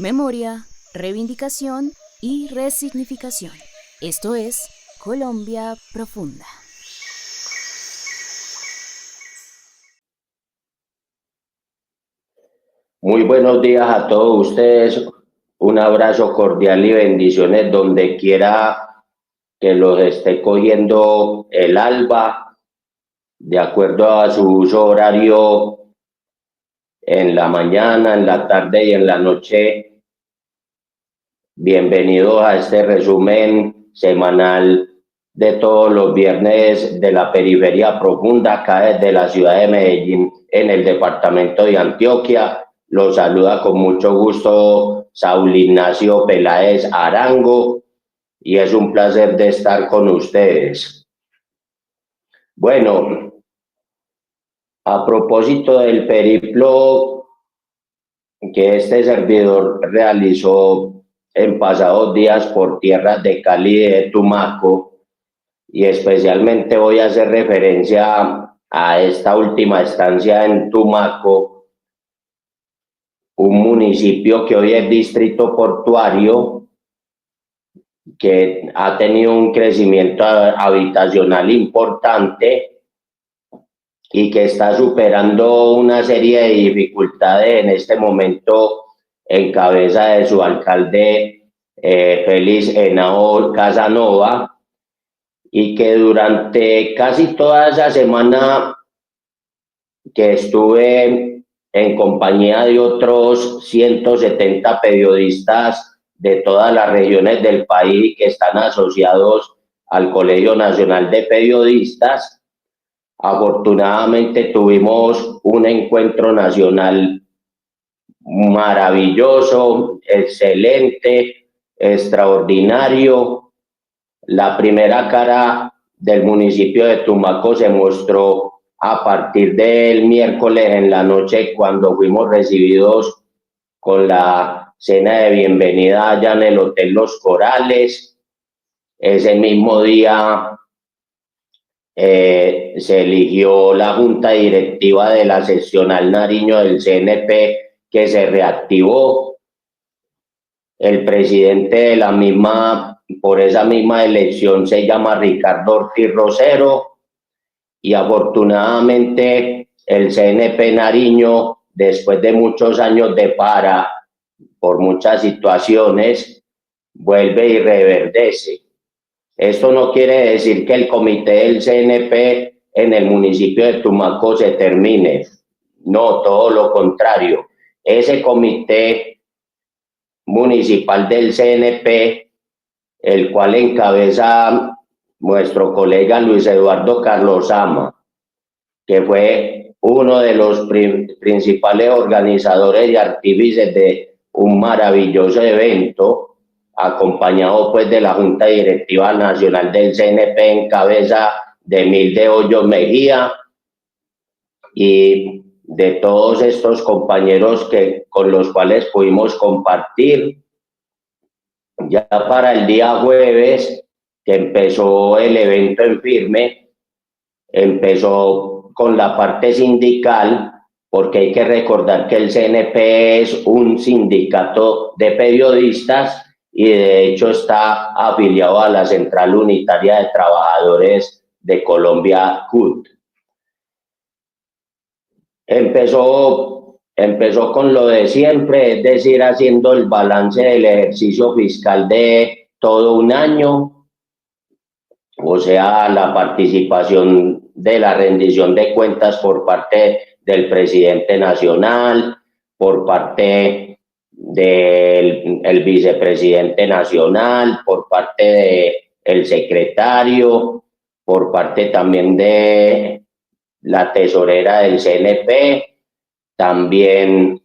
memoria, reivindicación y resignificación. Esto es Colombia Profunda. Muy buenos días a todos ustedes. Un abrazo cordial y bendiciones donde quiera que los esté cogiendo el alba, de acuerdo a su uso horario en la mañana, en la tarde y en la noche. Bienvenidos a este resumen semanal de todos los viernes de la periferia profunda, acá desde la ciudad de Medellín, en el departamento de Antioquia. Los saluda con mucho gusto Saúl Ignacio Peláez Arango y es un placer de estar con ustedes. Bueno, a propósito del periplo que este servidor realizó en pasados días por tierras de Cali y de Tumaco, y especialmente voy a hacer referencia a esta última estancia en Tumaco, un municipio que hoy es distrito portuario, que ha tenido un crecimiento habitacional importante y que está superando una serie de dificultades en este momento en cabeza de su alcalde Félix Henao Casanova, y que durante casi toda esa semana que estuve en compañía de otros 170 periodistas de todas las regiones del país que están asociados al Colegio Nacional de Periodistas, afortunadamente tuvimos un encuentro nacional maravilloso, excelente, extraordinario. La primera cara del municipio de Tumaco se mostró a partir del miércoles en la noche, cuando fuimos recibidos con la cena de bienvenida allá en el Hotel Los Corales. Ese mismo día se eligió la junta directiva de la seccional Nariño del CNP, que se reactivó. El presidente de la misma, por esa misma elección, se llama Ricardo Ortiz Rosero, y afortunadamente el CNP Nariño, después de muchos años de para por muchas situaciones, vuelve y reverdece. Esto no quiere decir que el comité del CNP en el municipio de Tumaco se termine. No, todo lo contrario. Ese comité municipal del CNP, el cual encabeza nuestro colega Luis Eduardo Carlosama, que fue uno de los principales organizadores y artífices de un maravilloso evento, acompañado pues de la Junta Directiva Nacional del CNP en cabeza de Milde Hoyos Mejía y de todos estos compañeros con los cuales pudimos compartir. Ya para el día jueves, que empezó el evento en firme, empezó con la parte sindical, porque hay que recordar que el CNP es un sindicato de periodistas y de hecho está afiliado a la Central Unitaria de Trabajadores de Colombia, CUT. Empezó con lo de siempre, es decir, haciendo el balance del ejercicio fiscal de todo un año, o sea, la participación de la rendición de cuentas por parte del presidente nacional, por parte del vicepresidente nacional, por parte del secretario, por parte también de la tesorera del CNP. También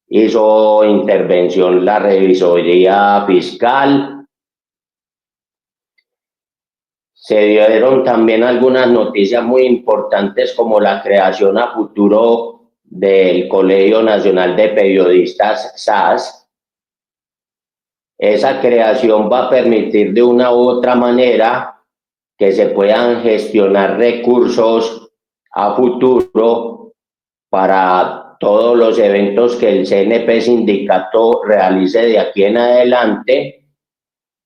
hizo intervención la revisoría fiscal. Se dieron también algunas noticias muy importantes, como la creación a futuro del Colegio Nacional de Periodistas, SAS. Esa creación va a permitir de una u otra manera que se puedan gestionar recursos a futuro para todos los eventos que el CNP sindicato realice de aquí en adelante,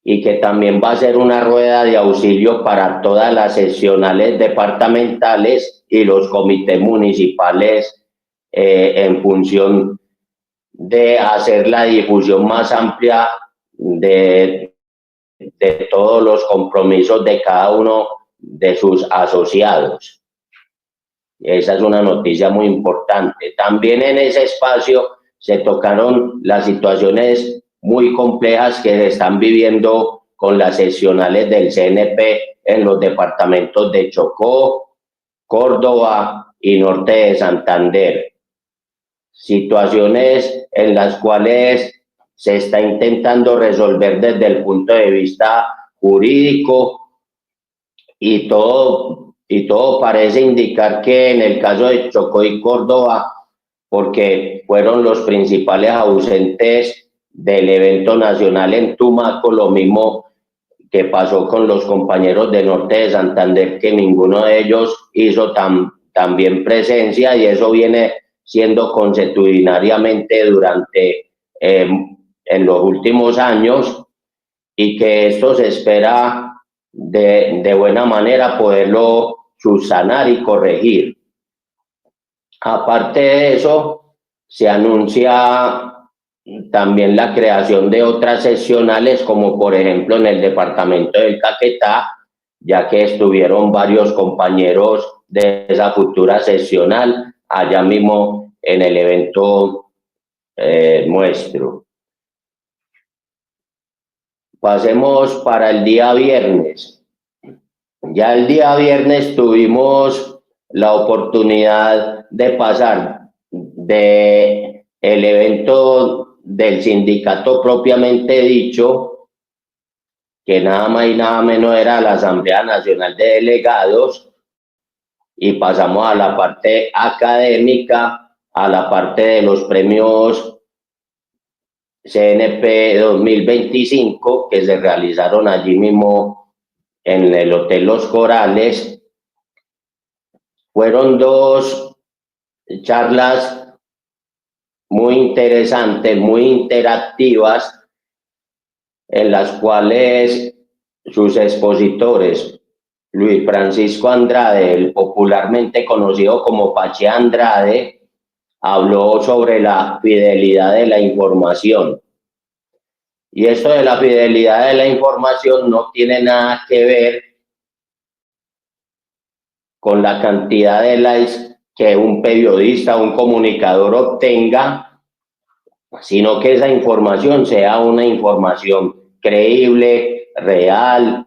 y que también va a ser una rueda de auxilio para todas las seccionales departamentales y los comités municipales, en función de hacer la difusión más amplia de todos los compromisos de cada uno de sus asociados. Esa es una noticia muy importante. También en ese espacio se tocaron las situaciones muy complejas que se están viviendo con las seccionales del CNP en los departamentos de Chocó, Córdoba y Norte de Santander. Situaciones en las cuales se está intentando resolver desde el punto de vista jurídico, y todo parece indicar que en el caso de Chocó y Córdoba, porque fueron los principales ausentes del evento nacional en Tumaco, lo mismo que pasó con los compañeros de Norte de Santander, que ninguno de ellos hizo también presencia, y eso viene siendo consuetudinariamente durante en los últimos años, y que esto se espera de buena manera poderlo subsanar y corregir. Aparte de eso, se anuncia también la creación de otras seccionales, como por ejemplo en el departamento del Caquetá, ya que estuvieron varios compañeros de esa futura seccional allá mismo en el evento nuestro. Pasemos para el día viernes. Ya el día viernes tuvimos la oportunidad de pasar de el evento del sindicato propiamente dicho, que nada más y nada menos era la Asamblea Nacional de Delegados, y pasamos a la parte académica, a la parte de los premios CNP 2025 que se realizaron allí mismo en el Hotel Los Corales. Fueron dos charlas muy interesantes, muy interactivas, en las cuales sus expositores, Luis Francisco Andrade, el popularmente conocido como Pache Andrade, habló sobre la fidelidad de la información. Y esto de la fidelidad de la información no tiene nada que ver con la cantidad de likes que un periodista o un comunicador obtenga, sino que esa información sea una información creíble, real,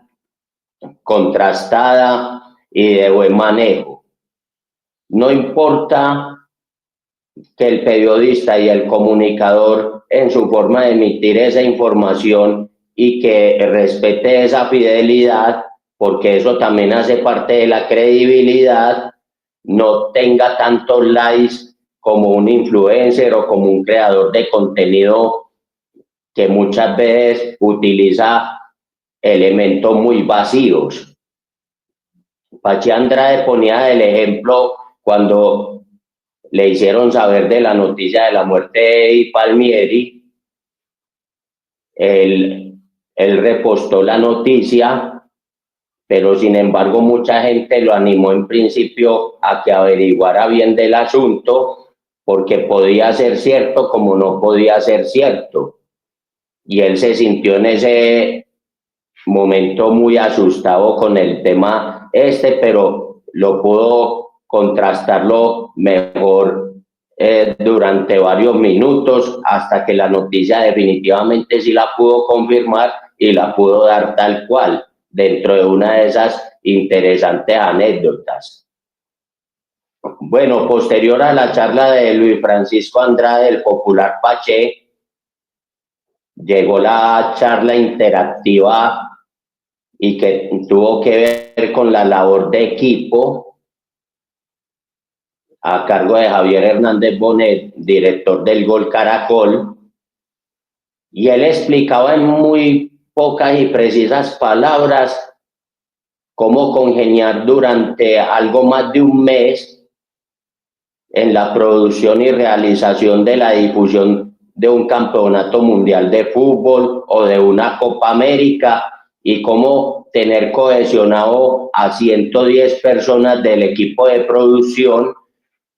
contrastada y de buen manejo. No importa que el periodista y el comunicador, en su forma de emitir esa información, y que respete esa fidelidad, porque eso también hace parte de la credibilidad, no tenga tantos likes como un influencer o como un creador de contenido que muchas veces utiliza elementos muy vacíos. Pachi Andrade ponía el ejemplo cuando le hicieron saber de la noticia de la muerte de Palmieri. Él repostó la noticia, pero sin embargo mucha gente lo animó en principio a que averiguara bien del asunto, porque podía ser cierto como no podía ser cierto. Y él se sintió en ese momento muy asustado con el tema pero lo pudo contrastarlo mejor durante varios minutos, hasta que la noticia definitivamente sí la pudo confirmar y la pudo dar tal cual, dentro de una de esas interesantes anécdotas. Bueno, posterior a la charla de Luis Francisco Andrade, el popular Pache, llegó la charla interactiva y que tuvo que ver con la labor de equipo, a cargo de Javier Hernández Bonet, director del Gol Caracol, y él explicaba en muy pocas y precisas palabras cómo congeniar durante algo más de un mes en la producción y realización de la difusión de un campeonato mundial de fútbol o de una Copa América, y cómo tener cohesionado a 110 personas del equipo de producción,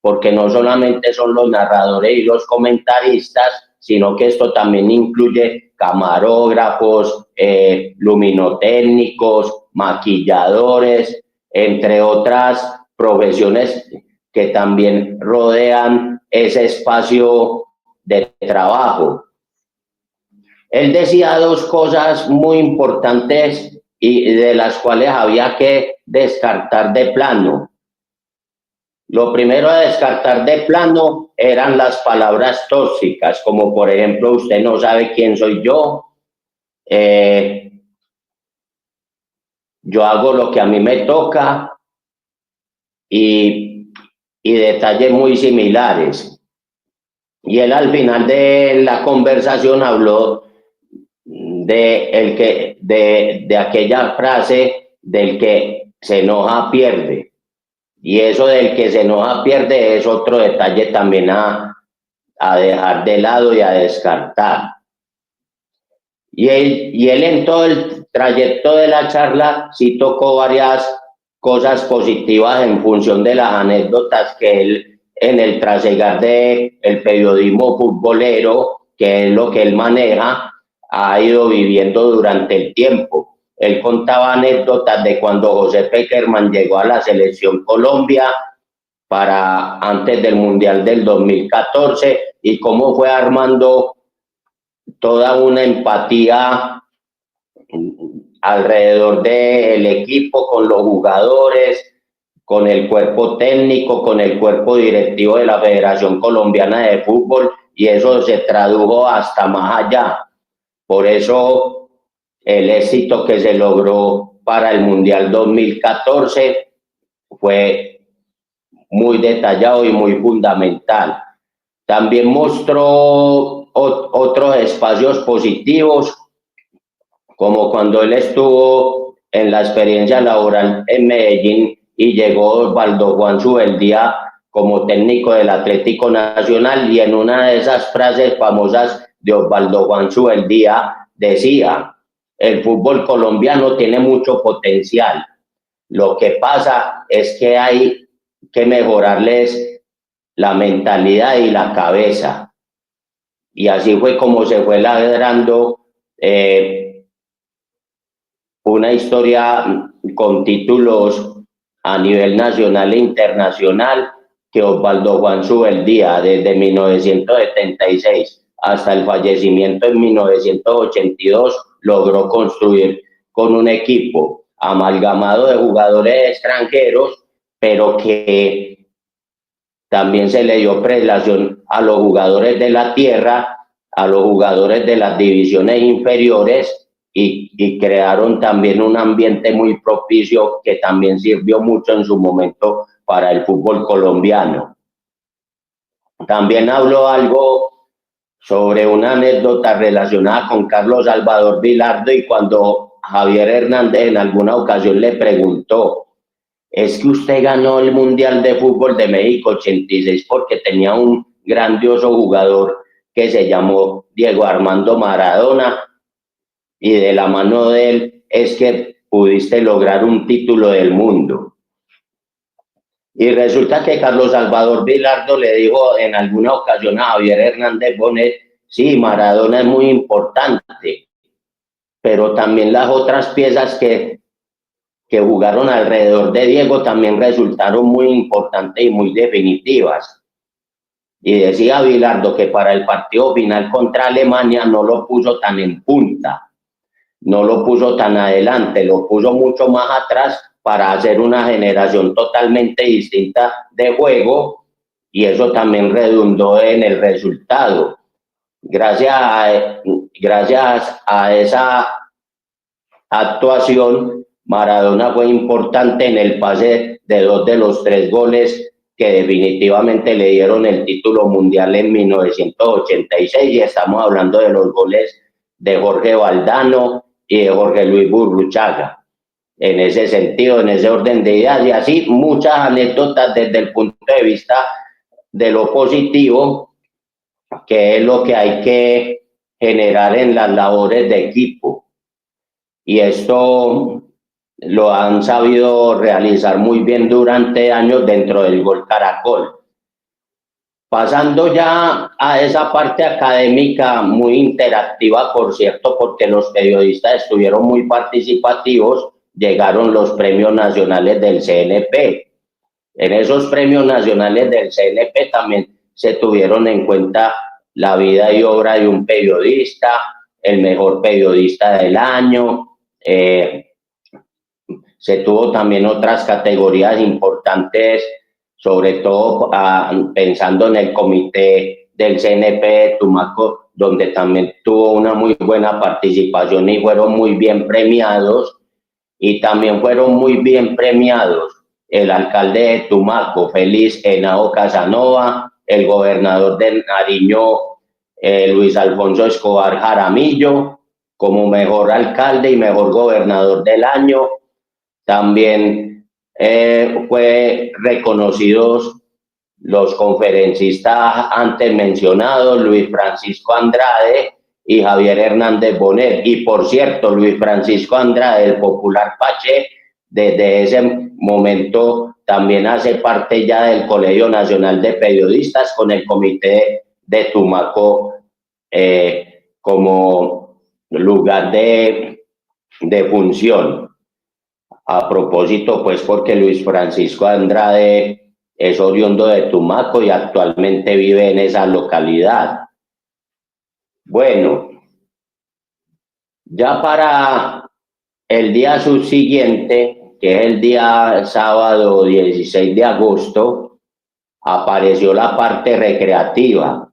porque no solamente son los narradores y los comentaristas, sino que esto también incluye camarógrafos, luminotécnicos, maquilladores, entre otras profesiones que también rodean ese espacio de trabajo. Él decía dos cosas muy importantes y de las cuales había que descartar de plano. Lo primero a descartar de plano eran las palabras tóxicas, como por ejemplo, usted no sabe quién soy yo, yo hago lo que a mí me toca, y detalles muy similares. Y él al final de la conversación habló de aquella frase del que se enoja pierde. Y eso del que se enoja pierde es otro detalle también a dejar de lado y a descartar. Y él en todo el trayecto de la charla sí tocó varias cosas positivas en función de las anécdotas que él, en el trasegar de el periodismo futbolero, que es lo que él maneja, ha ido viviendo durante el tiempo. Él contaba anécdotas de cuando José Pekerman llegó a la selección Colombia para antes del Mundial del 2014 y cómo fue armando toda una empatía alrededor del equipo, con los jugadores, con el cuerpo técnico, con el cuerpo directivo de la Federación Colombiana de Fútbol, y eso se tradujo hasta más allá. Por eso el éxito que se logró para el Mundial 2014 fue muy detallado y muy fundamental. También mostró otros espacios positivos, como cuando él estuvo en la experiencia laboral en Medellín y llegó Osvaldo Juan Subeldía como técnico del Atlético Nacional, y en una de esas frases famosas de Osvaldo Juan Subeldía decía: el fútbol colombiano tiene mucho potencial, lo que pasa es que hay que mejorarles la mentalidad y la cabeza. Y así fue como se fue ladrando una historia con títulos a nivel nacional e internacional, que Osvaldo Juan Subeldía, desde 1976 hasta el fallecimiento en 1982, logró construir con un equipo amalgamado de jugadores extranjeros, pero que también se le dio prelación a los jugadores de la tierra, a los jugadores de las divisiones inferiores, y crearon también un ambiente muy propicio que también sirvió mucho en su momento para el fútbol colombiano. También habló algo sobre una anécdota relacionada con Carlos Salvador Vilardo, y cuando Javier Hernández en alguna ocasión le preguntó: es que usted ganó el Mundial de Fútbol de México 86 porque tenía un grandioso jugador que se llamó Diego Armando Maradona, y de la mano de él es que pudiste lograr un título del mundo. Y resulta que Carlos Salvador Vilardo le dijo en alguna ocasión a Javier Hernández Bonet: sí, Maradona es muy importante, pero también las otras piezas que jugaron alrededor de Diego también resultaron muy importantes y muy definitivas. Y decía Vilardo que para el partido final contra Alemania no lo puso tan en punta, no lo puso tan adelante, lo puso mucho más atrás para hacer una generación totalmente distinta de juego, y eso también redundó en el resultado. Gracias a esa actuación, Maradona fue importante en el pase de 2 de los 3 goles que definitivamente le dieron el título mundial en 1986, y estamos hablando de los goles de Jorge Valdano y de Jorge Luis Burruchaga. En ese sentido, en ese orden de ideas, y así muchas anécdotas desde el punto de vista de lo positivo, que es lo que hay que generar en las labores de equipo. Y esto lo han sabido realizar muy bien durante años dentro del Gol Caracol. Pasando ya a esa parte académica muy interactiva, por cierto, porque los periodistas estuvieron muy participativos, llegaron los premios nacionales del CNP. En esos premios nacionales del CNP también se tuvieron en cuenta la vida y obra de un periodista, el mejor periodista del año. Se tuvo también otras categorías importantes, sobre todo pensando en el comité del CNP de Tumaco, donde también tuvo una muy buena participación y fueron muy bien premiados. Y también fueron muy bien premiados el alcalde de Tumaco, Félix Henao Casanova, el gobernador de Nariño, Luis Alfonso Escobar Jaramillo, como mejor alcalde y mejor gobernador del año. También fue reconocidos los conferencistas antes mencionados, Luis Francisco Andrade y Javier Hernández Bonet. Y por cierto, Luis Francisco Andrade, el popular Pache, desde ese momento también hace parte ya del Colegio Nacional de Periodistas con el Comité de Tumaco como lugar de función. A propósito, pues porque Luis Francisco Andrade es oriundo de Tumaco y actualmente vive en esa localidad. Bueno, ya para el día subsiguiente, que es el día sábado 16 de agosto, apareció la parte recreativa,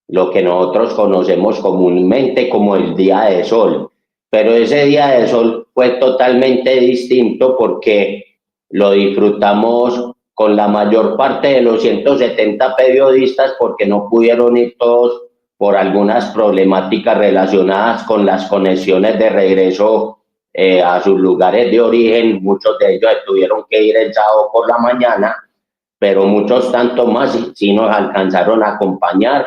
lo que nosotros conocemos comúnmente como el Día de Sol. Pero ese Día de Sol fue totalmente distinto porque lo disfrutamos con la mayor parte de los 170 periodistas porque no pudieron ir todos por algunas problemáticas relacionadas con las conexiones de regreso a sus lugares de origen. Muchos de ellos tuvieron que ir el sábado por la mañana, pero muchos tanto más sí nos alcanzaron a acompañar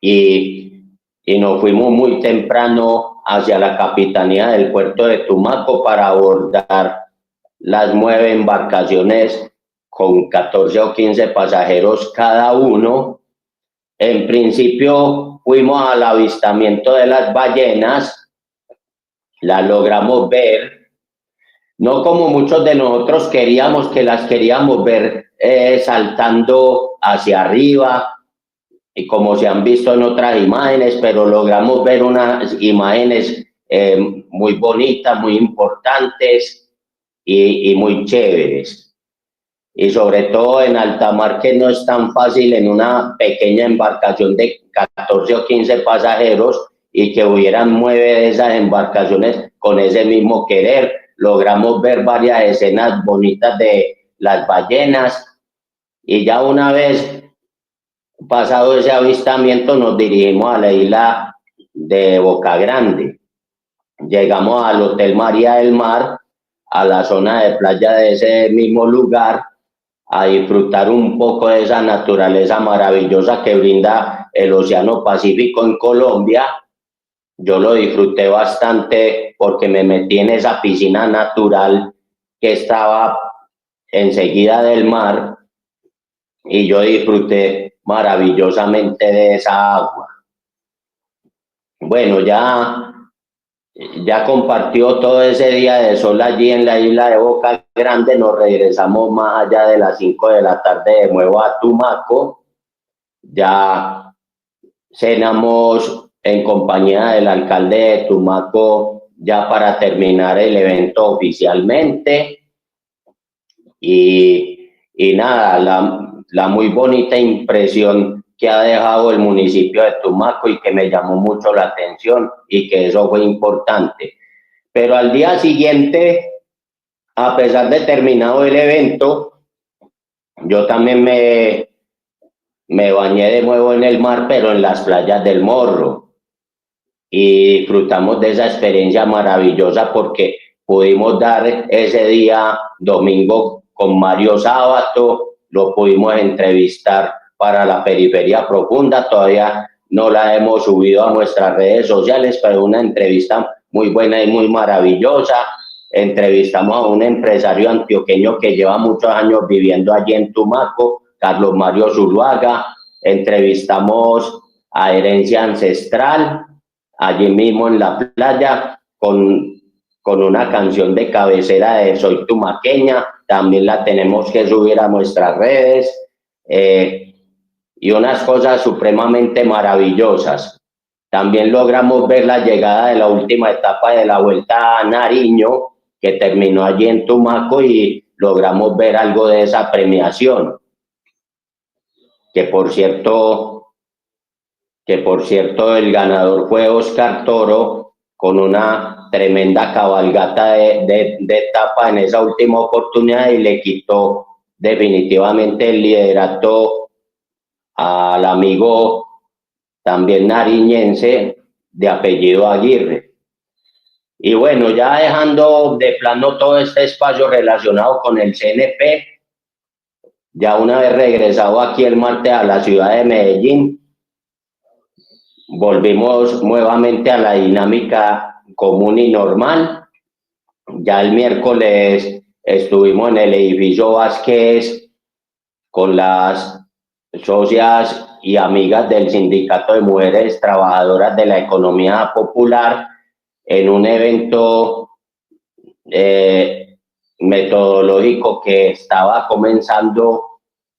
y nos fuimos muy temprano hacia la capitanía del puerto de Tumaco para abordar las 9 embarcaciones con 14 o 15 pasajeros cada uno. En principio fuimos al avistamiento de las ballenas, las logramos ver, no como muchos de nosotros queríamos, que las queríamos ver saltando hacia arriba, y como se han visto en otras imágenes, pero logramos ver unas imágenes muy bonitas, muy importantes y muy chéveres. Y sobre todo en alta mar, que no es tan fácil en una pequeña embarcación de 14 o 15 pasajeros y que hubieran 9 de esas embarcaciones con ese mismo querer. Logramos ver varias escenas bonitas de las ballenas y ya una vez pasado ese avistamiento nos dirigimos a la isla de Boca Grande. Llegamos al Hotel María del Mar, a la zona de playa de ese mismo lugar, a disfrutar un poco de esa naturaleza maravillosa que brinda el Océano Pacífico en Colombia. Yo lo disfruté bastante porque me metí en esa piscina natural que estaba enseguida del mar y yo disfruté maravillosamente de esa agua. Bueno, ya compartió todo ese día de sol allí en la isla de Boca Grande. Nos regresamos más allá de las 5 de la tarde de nuevo a Tumaco. Ya cenamos en compañía del alcalde de Tumaco ya para terminar el evento oficialmente. Y nada, la muy bonita impresión que ha dejado el municipio de Tumaco y que me llamó mucho la atención y que eso fue importante. Pero al día siguiente, a pesar de terminado el evento, yo también me bañé de nuevo en el mar, pero en las playas del Morro. Y disfrutamos de esa experiencia maravillosa porque pudimos dar ese día domingo con Mario Sábato, lo pudimos entrevistar para la periferia profunda. Todavía no la hemos subido a nuestras redes sociales, pero una entrevista muy buena y muy maravillosa. Entrevistamos a un empresario antioqueño que lleva muchos años viviendo allí en Tumaco, Carlos Mario Zuluaga. Entrevistamos a Herencia Ancestral, allí mismo en la playa, con una canción de cabecera de Soy Tumaqueña. También la tenemos que subir a nuestras redes. Y unas cosas supremamente maravillosas. También logramos ver la llegada de la última etapa de la Vuelta a Nariño, que terminó allí en Tumaco, y logramos ver algo de esa premiación, que por cierto el ganador fue Oscar Toro, con una tremenda cabalgata de etapa en esa última oportunidad, y le quitó definitivamente el liderato al amigo también nariñense de apellido Aguirre. Y bueno, ya dejando de plano todo este espacio relacionado con el CNP, ya una vez regresado aquí el martes a la ciudad de Medellín, volvimos nuevamente a la dinámica común y normal. Ya el miércoles estuvimos en el edificio Vázquez con las socias y amigas del Sindicato de Mujeres Trabajadoras de la Economía Popular en un evento metodológico que estaba comenzando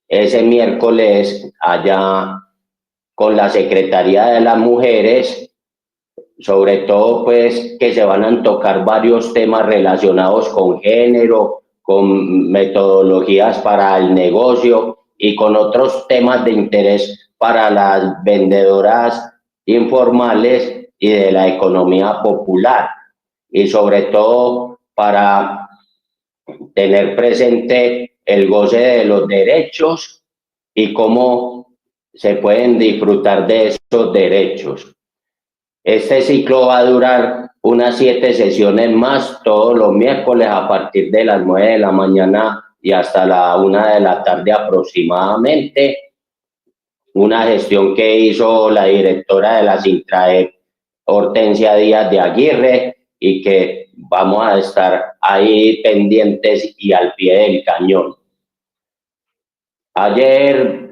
ese miércoles allá con la Secretaría de las Mujeres, sobre todo pues que se van a tocar varios temas relacionados con género, con metodologías para el negocio y con otros temas de interés para las vendedoras informales y de la economía popular, y sobre todo para tener presente el goce de los derechos y cómo se pueden disfrutar de esos derechos. Este ciclo va a durar unas 7 sesiones más, todos los miércoles a partir de las 9 de la mañana y hasta la 1 de la tarde aproximadamente. Una gestión que hizo la directora de la Sintraep, Hortensia Díaz de Aguirre, y que vamos a estar ahí pendientes y al pie del cañón. Ayer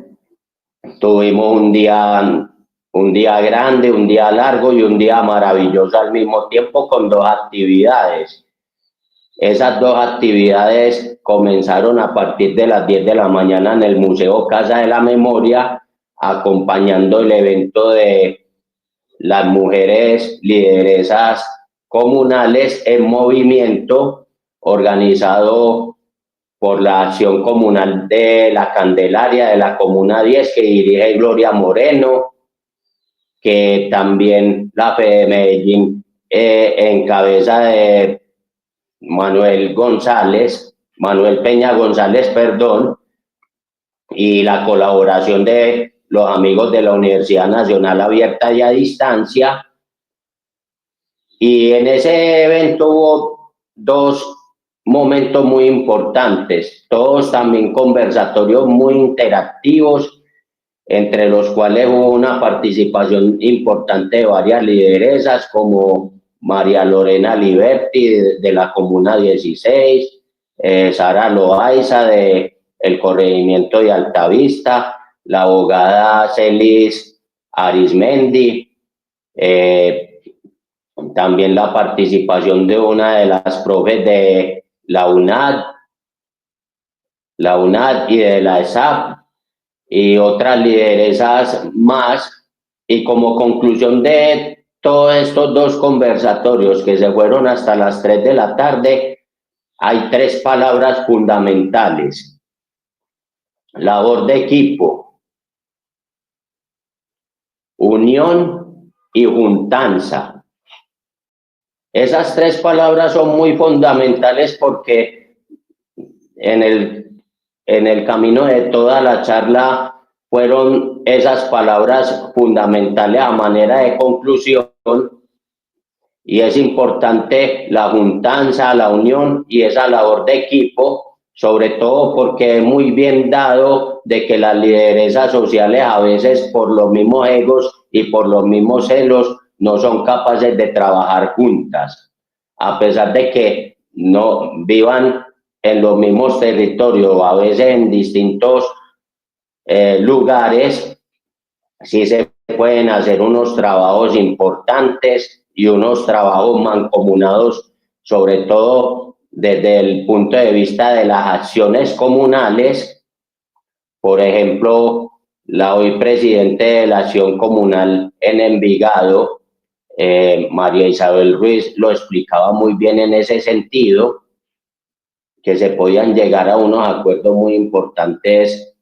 tuvimos un día grande, un día largo y un día maravilloso al mismo tiempo, con 2 actividades. Esas 2 actividades comenzaron a partir de las 10 de la mañana en el Museo Casa de la Memoria, acompañando el evento de las mujeres lideresas comunales en movimiento, organizado por la Acción Comunal de la Candelaria de la Comuna 10, que dirige Gloria Moreno, que también la FE de Medellín en cabeza de Manuel Peña González, perdón, y la colaboración de los amigos de la Universidad Nacional Abierta y a Distancia. Y en ese evento hubo 2 momentos muy importantes, todos también conversatorios muy interactivos, entre los cuales hubo una participación importante de varias lideresas como María Lorena Liberti de la Comuna 16, Sara Loaiza de el Corregimiento de Altavista, la abogada Celis Arismendi, también la participación de una de las profes de la UNAD y de la ESAP y otras lideresas más. Y como conclusión de todos estos 2 conversatorios, que se fueron hasta las 3 de la tarde, hay 3 palabras fundamentales: labor de equipo, unión y juntanza. Esas 3 palabras son muy fundamentales porque en el camino de toda la charla fueron esas palabras fundamentales a manera de conclusión, y es importante la juntanza, la unión y esa labor de equipo, sobre todo porque es muy bien dado de que las lideresas sociales a veces por los mismos egos y por los mismos celos no son capaces de trabajar juntas, a pesar de que no vivan en los mismos territorios, a veces en distintos lugares, sí se pueden hacer unos trabajos importantes y unos trabajos mancomunados, sobre todo desde el punto de vista de las acciones comunales. Por ejemplo, la hoy presidente de la acción comunal en Envigado, María Isabel Ruiz, lo explicaba muy bien en ese sentido, que se podían llegar a unos acuerdos muy importantes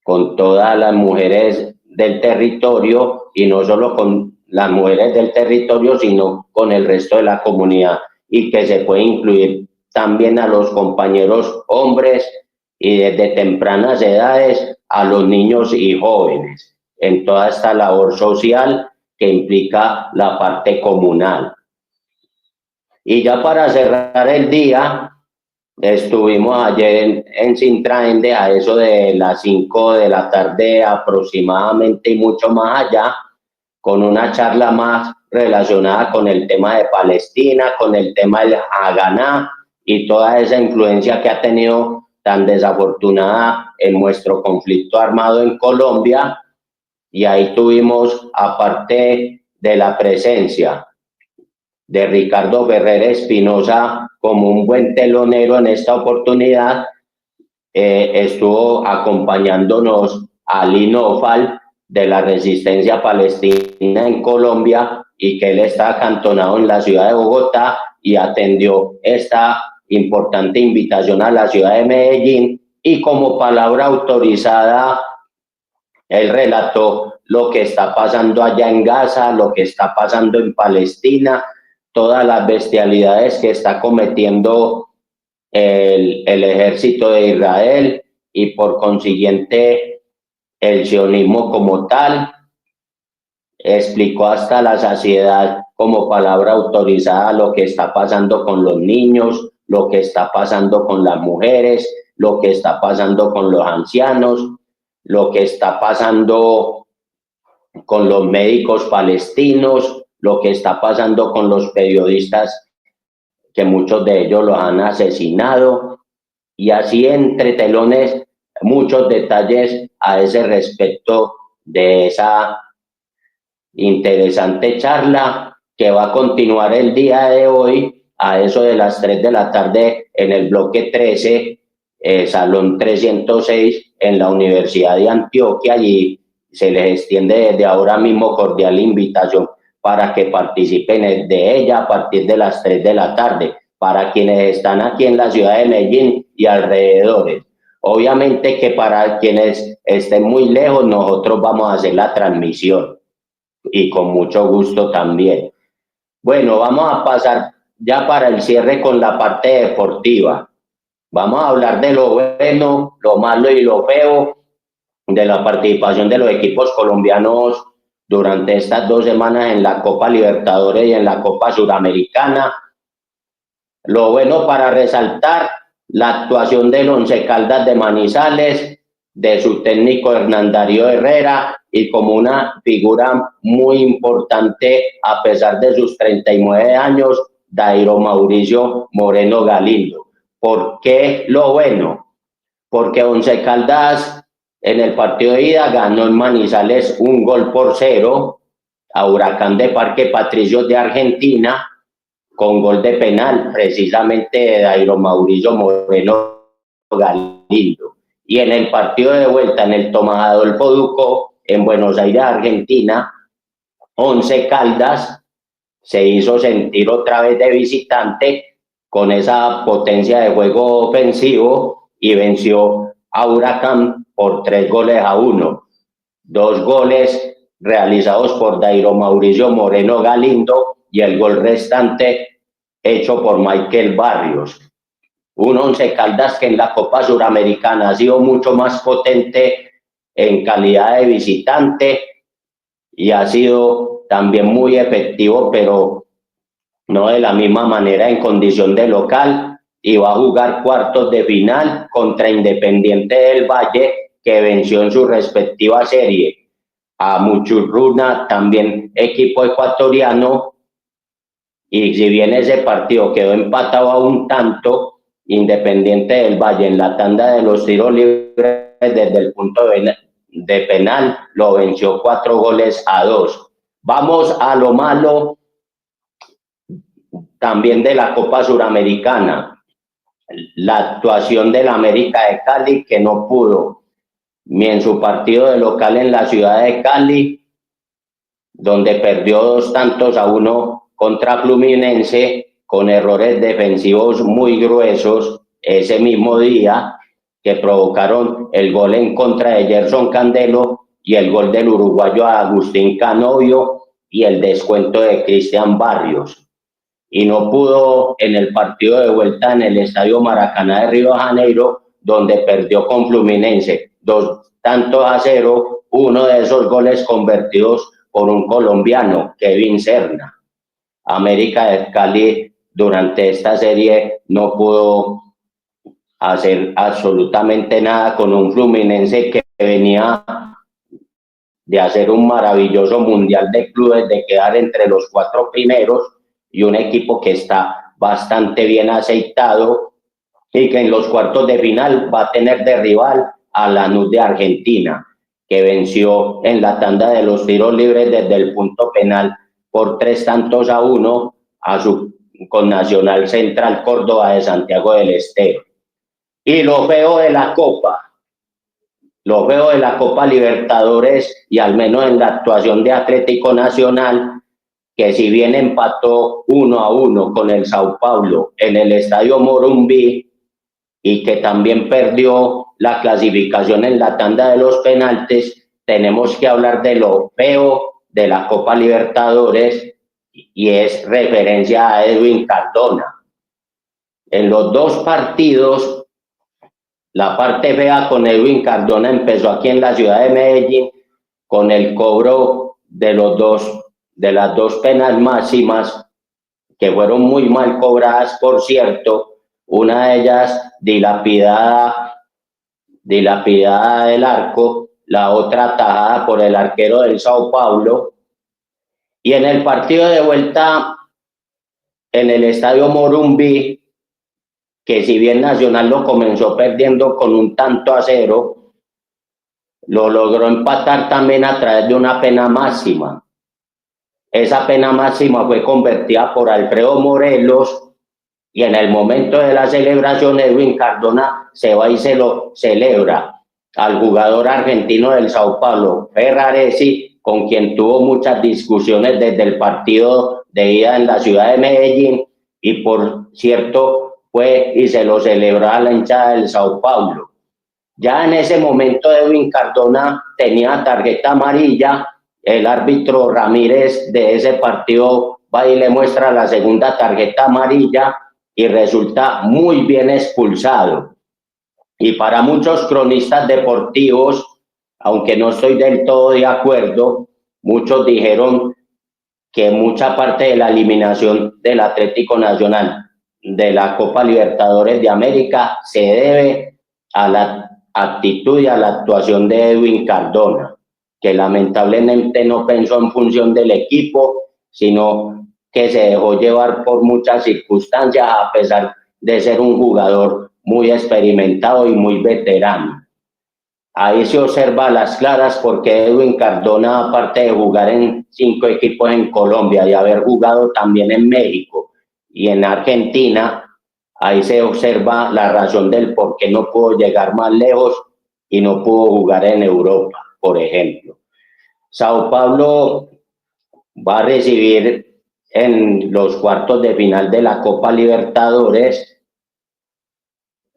con todas las mujeres del territorio, y no solo con las mujeres del territorio, sino con el resto de la comunidad, y que se puede incluir también a los compañeros hombres y desde tempranas edades a los niños y jóvenes en toda esta labor social que implica la parte comunal. Y ya para cerrar el día, estuvimos ayer en Sintraende a eso de las 5 de la tarde aproximadamente y mucho más allá, con una charla más relacionada con el tema de Palestina, con el tema del Haganá y toda esa influencia que ha tenido tan desafortunada en nuestro conflicto armado en Colombia. Y ahí tuvimos, aparte de la presencia de Ricardo Ferrer Espinosa como un buen telonero en esta oportunidad, estuvo acompañándonos Ali Nofal de la Resistencia Palestina en Colombia, y que él está acantonado en la ciudad de Bogotá y atendió esta importante invitación a la ciudad de Medellín, y como palabra autorizada él relató lo que está pasando allá en Gaza, lo que está pasando en Palestina, todas las bestialidades que está cometiendo el ejército de Israel y por consiguiente el sionismo como tal. Explicó hasta la saciedad como palabra autorizada lo que está pasando con los niños, lo que está pasando con las mujeres, lo que está pasando con los ancianos, lo que está pasando con los médicos palestinos, lo que está pasando con los periodistas, que muchos de ellos los han asesinado, y así entre telones muchos detalles a ese respecto de esa interesante charla que va a continuar el día de hoy a eso de las 3 de la tarde en el bloque 13, Salón 306 en la Universidad de Antioquia, y se les extiende desde ahora mismo cordial invitación para que participen de ella a partir de las 3 de la tarde, para quienes están aquí en la ciudad de Medellín y alrededores. Obviamente que para quienes estén muy lejos, nosotros vamos a hacer la transmisión y con mucho gusto también. Bueno, vamos a pasar ya para el cierre con la parte deportiva. Vamos a hablar de lo bueno, lo malo y lo feo de la participación de los equipos colombianos durante estas 2 semanas en la Copa Libertadores y en la Copa Suramericana. Lo bueno para resaltar, la actuación del Once Caldas de Manizales, de su técnico Hernán Darío Herrera, y como una figura muy importante a pesar de sus 39 años, Dairo Mauricio Moreno Galindo. ¿Por qué lo bueno? Porque Once Caldas en el partido de ida ganó en Manizales 1-0 a Huracán de Parque Patricios de Argentina, con gol de penal precisamente de Dairo Mauricio Moreno Galindo. Y en el partido de vuelta en el Tomás Adolfo Ducó, en Buenos Aires, Argentina, Once Caldas se hizo sentir otra vez de visitante con esa potencia de juego ofensivo y venció a Huracán por 3-1. 2 goles realizados por Dairo Mauricio Moreno Galindo y el gol restante hecho por Michael Barrios. Un Once Caldas que en la Copa Suramericana ha sido mucho más potente en calidad de visitante y ha sido también muy efectivo, pero no de la misma manera en condición de local. y va a jugar cuartos de final contra Independiente del Valle, que venció en su respectiva serie a Muchurruna, también equipo ecuatoriano, y si bien ese partido quedó empatado a un tanto, Independiente del Valle en la tanda de los tiros libres desde el punto de penal lo venció 4-2. Vamos a lo malo también de la Copa Suramericana, la actuación del América de Cali, que no pudo ni en su partido de local en la ciudad de Cali, donde perdió 2-1 contra Fluminense, con errores defensivos muy gruesos ese mismo día, que provocaron el gol en contra de Gerson Candelo y el gol del uruguayo Agustín Canovio y el descuento de Cristian Barrios. Y no pudo en el partido de vuelta en el Estadio Maracaná de Río de Janeiro, donde perdió con Fluminense 2-0, uno de esos goles convertidos por un colombiano, Kevin Serna. América de Cali durante esta serie no pudo hacer absolutamente nada con un Fluminense que venía de hacer un maravilloso mundial de clubes, de quedar entre los 4 primeros, y un equipo que está bastante bien aceitado y que en los cuartos de final va a tener de rival a Lanús de Argentina, que venció en la tanda de los tiros libres desde el punto penal por 3-1 a su connacional Central Córdoba de Santiago del Estero. Y lo feo de la Copa Libertadores, y al menos en la actuación de Atlético Nacional, que si bien empató 1-1 con el Sao Paulo en el Estadio Morumbi, y que también perdió la clasificación en la tanda de los penaltis, tenemos que hablar de lo feo de la Copa Libertadores, y es referencia a Edwin Cardona. En los 2 partidos, la parte fea con Edwin Cardona empezó aquí en la ciudad de Medellín, con el cobro de las 2 penas máximas, que fueron muy mal cobradas, por cierto. Una de ellas dilapidada del arco, la otra atajada por el arquero del Sao Paulo. Y en el partido de vuelta en el Estadio Morumbi, que si bien Nacional lo comenzó perdiendo con 1-0, lo logró empatar también a través de una pena máxima. Esa pena máxima fue convertida por Alfredo Morelos, y en el momento de la celebración Edwin Cardona se va y se lo celebra al jugador argentino del Sao Paulo, Ferraresi, con quien tuvo muchas discusiones desde el partido de ida en la ciudad de Medellín, y por cierto fue y se lo celebró a la hinchada del Sao Paulo. Ya en ese momento Edwin Cardona tenía tarjeta amarilla. El árbitro Ramírez de ese partido va y le muestra la segunda tarjeta amarilla y resulta muy bien expulsado. Y para muchos cronistas deportivos, aunque no estoy del todo de acuerdo, muchos dijeron que mucha parte de la eliminación del Atlético Nacional de la Copa Libertadores de América se debe a la actitud y a la actuación de Edwin Cardona, que lamentablemente no pensó en función del equipo, sino que se dejó llevar por muchas circunstancias, a pesar de ser un jugador muy experimentado y muy veterano. Ahí se observa a las claras porque Edwin Cardona, aparte de jugar en 5 equipos en Colombia y haber jugado también en México y en Argentina, ahí se observa la razón del por qué no pudo llegar más lejos y no pudo jugar en Europa, por ejemplo. Sao Paulo va a recibir en los cuartos de final de la Copa Libertadores.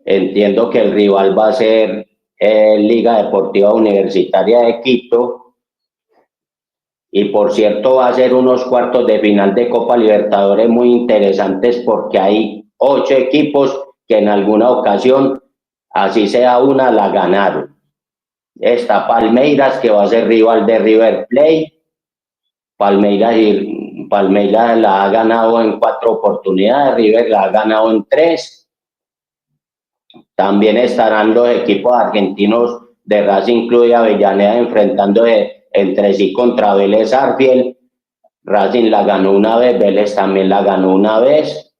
Entiendo que el rival va a ser Liga Deportiva Universitaria de Quito, y por cierto va a ser unos cuartos de final de Copa Libertadores muy interesantes, porque hay 8 equipos que en alguna ocasión, así sea una, la ganaron. Está Palmeiras, que va a ser rival de River Plate. Palmeiras la ha ganado en 4 oportunidades, River la ha ganado en 3, También estarán los equipos argentinos de Racing Club y Avellaneda enfrentándose entre sí contra Vélez Sarsfield. Racing la ganó una vez, Vélez también la ganó una vez.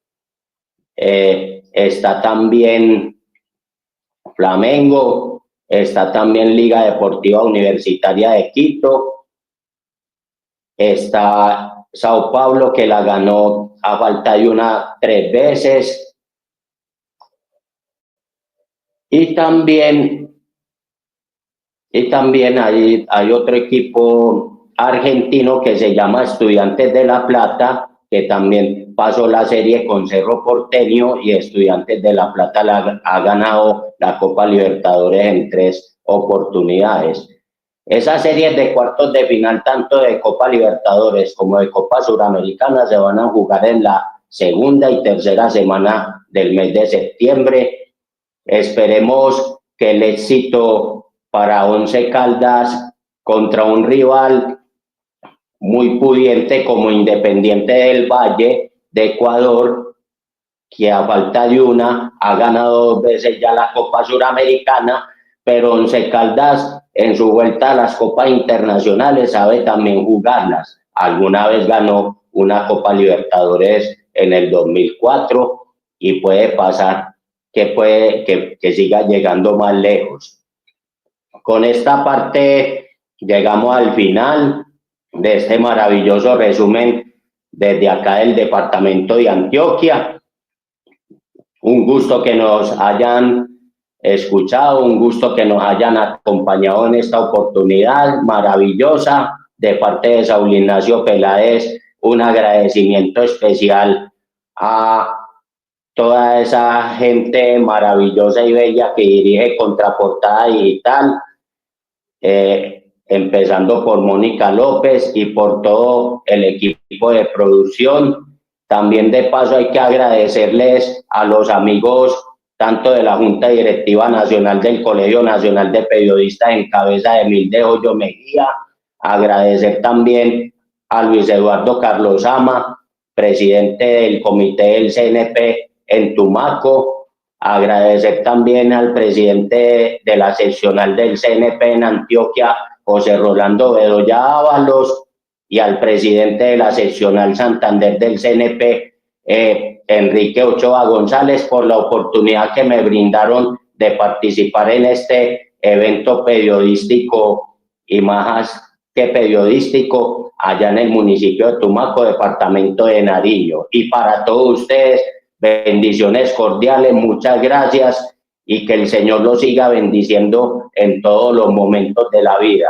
Está también Flamengo, está también Liga Deportiva Universitaria de Quito, está Sao Paulo, que la ganó a falta de una 3 veces, y también hay otro equipo argentino que se llama Estudiantes de La Plata, que también pasó la serie con Cerro Porteño, y Estudiantes de La Plata ha ganado la Copa Libertadores en 3 oportunidades. Esas series de cuartos de final, tanto de Copa Libertadores como de Copa Suramericana, se van a jugar en la segunda y tercera semana del mes de septiembre. Esperemos que el éxito para Once Caldas contra un rival muy pudiente como Independiente del Valle de Ecuador, que a falta de una ha ganado 2 veces ya la Copa Suramericana, pero Once Caldas en su vuelta a las copas internacionales sabe también jugarlas. Alguna vez ganó una Copa Libertadores en el 2004 y puede pasar que siga llegando más lejos. Con esta parte llegamos al final de este maravilloso resumen desde acá del departamento de Antioquia. Un gusto que nos hayan escuchado, un gusto que nos hayan acompañado en esta oportunidad maravillosa de parte de Saúl Ignacio Peláez. Un agradecimiento especial a toda esa gente maravillosa y bella que dirige Contraportada Digital, empezando por Mónica López y por todo el equipo de producción. También de paso hay que agradecerles a los amigos tanto de la Junta Directiva Nacional del Colegio Nacional de Periodistas en cabeza de Emilde Hoyo Mejía, agradecer también a Luis Eduardo Carlos Ama, presidente del comité del CNP en Tumaco, agradecer también al presidente de la seccional del CNP en Antioquia, José Rolando Bedoya Ábalos, y al presidente de la seccional Santander del CNP, Enrique Ochoa González, por la oportunidad que me brindaron de participar en este evento periodístico y más que periodístico allá en el municipio de Tumaco, departamento de Nariño. Y para todos ustedes, bendiciones cordiales, muchas gracias y que el Señor los siga bendiciendo en todos los momentos de la vida.